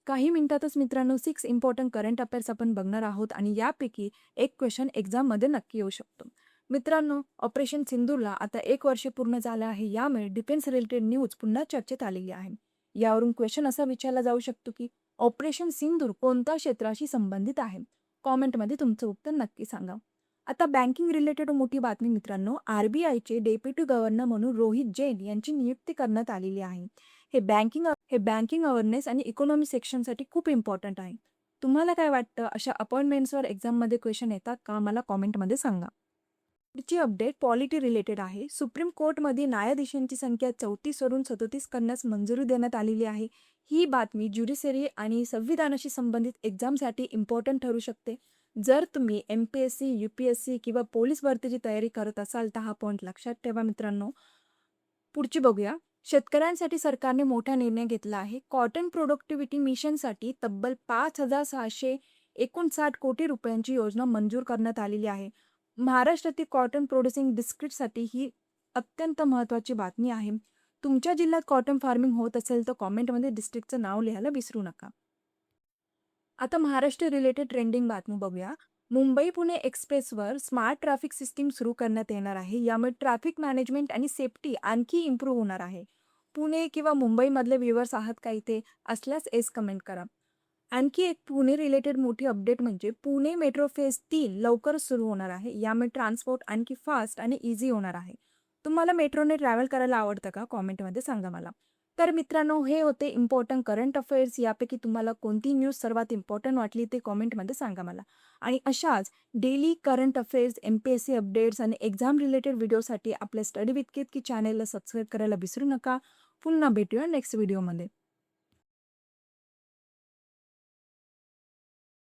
काही मिनिटातच मित्रांनो 6 important current affairs आपण बघणार आहोत आणि यापैकी एक क्वेश्चन एक्झाममध्ये नक्की येऊ शकतो. मित्रांनो, ऑपरेशन सिंदूरला आता 1 वर्ष पूर्ण झालं आहे. यामुळे डिफेन्स रिलेटेड न्यूज पुन्हा चर्चेत आलेली आहे. यावरून क्वेश्चन असा विचारला जाऊ शकतो की ऑपरेशन सिंदूर कोणत्या क्षेत्राशी संबंधित आहे? कॉमेंटमध्ये तुमचं उत्तर नक्की सांगा. आता बँकिंग रिलेटेड मोठी बातमी मित्रांनो, आर-बी-आयचे डेप्युटी गव्हर्नर म्हणून रोहित जैन यांची नियुक्ती करण्यात आलेली आहे. हे बँकिंग अवेअरनेस आणि इकॉनॉमी सेक्शनसाठी खूप इम्पॉर्टंट आहे. तुम्हाला काय वाटतं, अशा अपॉइंटमेंट्सवर एक्झाममध्ये क्वेश्चन येतात का? मला कॉमेंटमध्ये सांगा. पुढची अपडेट पॉलिटी रिलेटेड आहे. सुप्रीम कोर्टमध्ये न्यायाधीशांची संख्या 34 वरून 37 करण्यास मंजुरी देण्यात आलेली आहे. ही बातमी ज्युडिशरी आणि संविधानाशी संबंधित एक्झामसाठी इम्पॉर्टंट ठरू शकते. जर तुम्ही MPSC, UPSC किंवा पोलीस भरतीची तयारी करत असाल तर हा पॉईंट लक्षात ठेवा मित्रांनो. पुढची बघूया. शेतकऱ्यांसाठी सरकारने मोठा निर्णय घेतला आहे. कॉटन प्रोडक्टिव्हिटी मिशनसाठी तब्बल 5,659 कोटी रुपयांची योजना मंजूर करण्यात आलेली आहे. महाराष्ट्रातील कॉटन प्रोड्युसिंग डिस्ट्रिक्टसाठी ही अत्यंत महत्त्वाची बातमी आहे. तुमच्या जिल्ह्यात कॉटन फार्मिंग होत असेल तर कॉमेंटमध्ये डिस्ट्रिक्टचं नाव लिहायला विसरू नका. आता महाराष्ट्र रिलेटेड ट्रेंडिंग बातमी बघूया. मुंबई-पुणे एक्सप्रेसवर स्मार्ट ट्रॅफिक सिस्टीम सुरू करण्यात येणार आहे. यामुळे ट्रॅफिक मॅनेजमेंट आणि सेफ्टी आणखी इम्प्रूव्ह होणार आहे. पुणे किंवा मुंबईमधले व्ह्युअर्स आहात का इथे? असल्यास येस कमेंट करा. आणखी एक पुणे रिलेटेड मोठी अपडेट म्हणजे पुणे मेट्रो फेज 3 लवकरच सुरू होणार आहे. यामुळे ट्रान्सपोर्ट आणखी फास्ट आणि इझी होणार आहे. तुम्हाला मेट्रोने ट्रॅव्हल करायला आवडतं का? कॉमेंटमध्ये सांगा मला. तर मित्रांनो, हे होते इम्पॉर्टंट करंट अफेअर्स. यापैकी तुम्हाला कोणती न्यूज सर्वात इम्पॉर्टंट वाटली ते कॉमेंटमध्ये सांगा मला. आणि अशाच daily current affairs, MPSC updates आणि एक्झाम रिलेटेड व्हिडिओसाठी आपल्या स्टडी विथ केतकी चॅनेलला सबस्क्राईब करायला विसरू नका. पुन्हा भेटूया नेक्स्ट व्हिडिओमध्ये.